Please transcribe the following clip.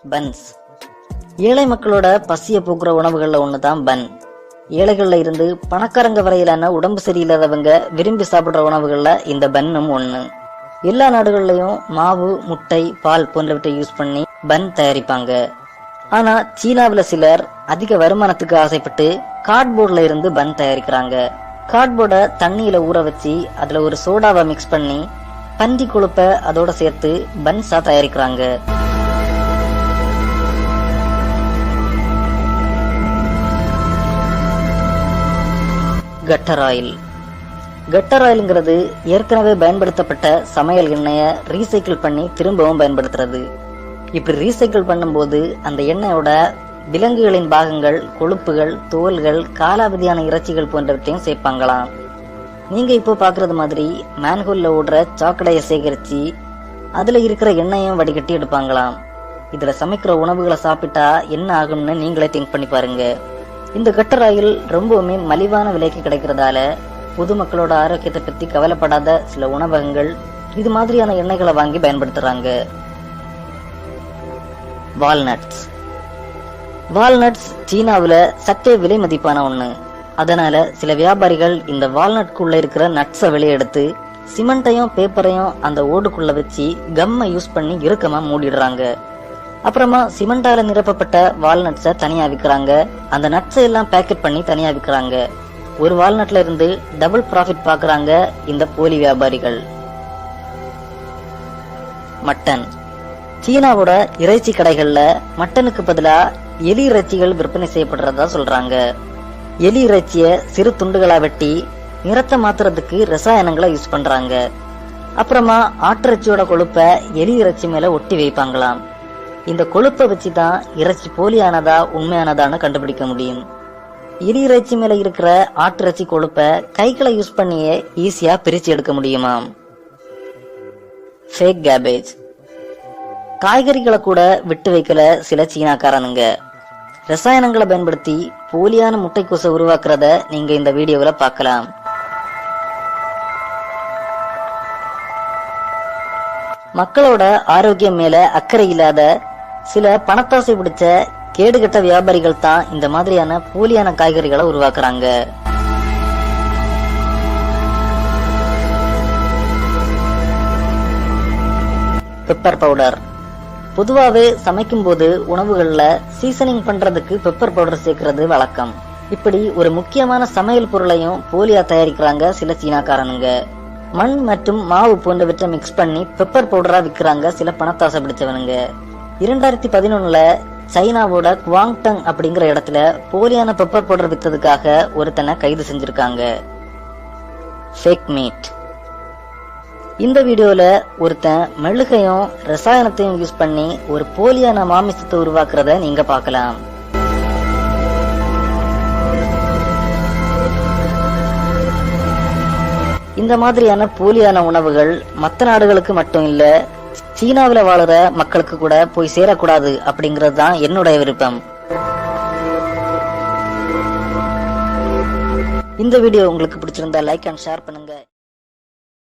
Buns. ஏழை மக்களோட பசிய போக்குற உணவுகள்ல ஒண்ணுதான் பன். ஏழைகள்ல இருந்து பணக்காரங்க வரையிலான உடம்பு சரியில்லாதவங்க விரும்பி சாப்பிடுற உணவுகள்ல இந்த பன்னும் ஒண்ணு. எல்லா நாடுகள்லயும் மாவு, முட்டை, பால் போன்றவற்றை யூஸ் பண்ணி பன் தயாரிப்பாங்க. ஆனா சீனாவில சிலர் அதிக வருமானத்துக்கு ஆசைப்பட்டு கார்ட்போர்ட்ல இருந்து பன் தயாரிக்கிறாங்க. கார்ட்போர்டை தண்ணியில ஊற வச்சு அதுல ஒரு சோடாவை மிக்ஸ் பண்ணி பன்றி கொழுப்பை அதோட சேர்த்து பன்ஸா தயாரிக்கிறாங்க. Cutter oil. கட்டர் ஆயில்ங்கிறது ஏற்கனவே பயன்படுத்தப்பட்ட சமையல் எண்ணெயை ரீசைக்கிள் பண்ணி திரும்பவும் பயன்படுத்துறது. இப்படி ரீசைக்கிள் பண்ணும்போது அந்த எண்ணெயோட விலங்குகளின் பாகங்கள், கொழுப்புகள், தோல்கள், காலாவதியான இறைச்சிகள் போன்றவற்றையும் சேர்ப்பாங்களாம். நீங்க இப்போ பாக்குறது மாதிரி மேன்ஹோல்ல ஓடுற சாக்கடையை சேகரிச்சு அதுல இருக்கிற எண்ணெயும் வடிகட்டி எடுப்பாங்களாம். இதுல சமைக்கிற உணவுகளை சாப்பிட்டா என்ன ஆகும்னு நீங்களே திங்க் பண்ணி பாருங்க. இந்த கட்டர் ஆயில் ரொம்பவுமே மலிவான விலைக்கு கிடைக்கிறதால பொதுமக்களோட ஆரோக்கியத்தை பத்தி கவலைப்படாத சில உணவகங்கள் இது மாதிரியான எண்ணெய்களை வாங்கி பயன்படுத்துறாங்க. வால்நட்ஸ். வால்நட்ஸ் சீனாவுல சற்றே விலை மதிப்பான ஒண்ணு. அதனால சில வியாபாரிகள் இந்த வால்நட்குள்ள இருக்கிற நட்ஸை வெளியே எடுத்து சிமெண்டையும் பேப்பரையும் அந்த ஓடுக்குள்ள வச்சு கம்மை யூஸ் பண்ணி இறுக்கமா மூடிடுறாங்க. அப்புறமா சிமெண்டால நிரப்பப்பட்ட வால்நட்ஸை தனியா விற்கிறாங்க. அந்த நட்ஸை எல்லாம் பேக்கெட் பண்ணி தனியா விற்கிறாங்க. ஒரு வால்நட்ல இருந்து டபுள் ப்ராஃபிட் பாக்குறாங்க இந்த போலி வியாபாரிகள். மட்டன். சீனாவோட இறைச்சி கடைகள்ல மட்டனுக்கு பதிலா எலி இறைச்சிகள் விற்பனை செய்யப்படுறதா சொல்றாங்க. எலி இறைச்சிய சிறு துண்டுகளா வெட்டி நிறத்தை மாத்துறதுக்கு ரசாயனங்களை யூஸ் பண்றாங்க. அப்புறமா ஆட்டிறைச்சியோட கொழுப்பை எலி இறைச்சி மேல ஒட்டி வைப்பாங்களாம். இந்த கொழுப்பை வச்சுதான் இறைச்சி போலியானதா உண்மையானதான்னு கண்டுபிடிக்க முடியும். எலி இறைச்சி மேல இருக்கிற ஆட்டிறைச்சி கொழுப்பை கைகளை யூஸ் பண்ணியே ஈஸியா பிரிச்சு எடுக்க முடியுமாம். Fake cabbage. காய்கறிகளை கூட விட்டு வைக்கல சில சீனாக்காரனுங்க. ரசாயனங்களை பயன்படுத்தி போலியான முட்டைக்கோசை உருவாக்குறத நீங்க இந்த வீடியோவில் பார்க்கலாம். மக்களோட ஆரோக்கியம் மேல அக்கறை இல்லாத சில பணத்தாசை பிடிச்ச கேடுகட்ட வியாபாரிகள் தான் இந்த மாதிரியான போலியான காய்கறிகளை உருவாக்குறாங்க. Pepper powder. பொதுவாவே சமைக்கும் போது உணவுகள்ல சீசனிங் பண்றதுக்கு பெப்பர் பவுடர் சேர்க்கிறது வழக்கம். இப்படி ஒரு முக்கியமான சமையல் பொருளையும் போலியா தயாரிக்கிறாங்க சில சீனாக்காரனுங்க. மண் மற்றும் மாவு போன்றவற்றை மிக்ஸ் பண்ணி பெப்பர் பவுடரா விற்கிறாங்க சில பணத்தாசை பிடிச்சவனுங்க. 2011 சைனாவோட குவாங்டங் அப்படிங்கிற இடத்துல போலியான பெப்பர் பவுடர் வித்ததுக்காக ஒருத்தனை கைது செஞ்சிருக்காங்க. Fake meet. இந்த வீடியோல ஒருத்தன் மெழுகையும் ரசாயனத்தையும் யூஸ் பண்ணி ஒரு போலியான மாமிசத்தை உருவாக்குறத நீங்க பார்க்கலாம். இந்த மாதிரியான போலியான உணவுகள் மற்ற நாடுகளுக்கு மட்டும் இல்ல, சீனாவில வாழுற மக்களுக்கு கூட போய் சேரக்கூடாது அப்படிங்கிறது தான் என்னுடைய விருப்பம். இந்த வீடியோ உங்களுக்கு பிடிச்சிருந்தா லைக் அண்ட் ஷேர் பண்ணுங்க.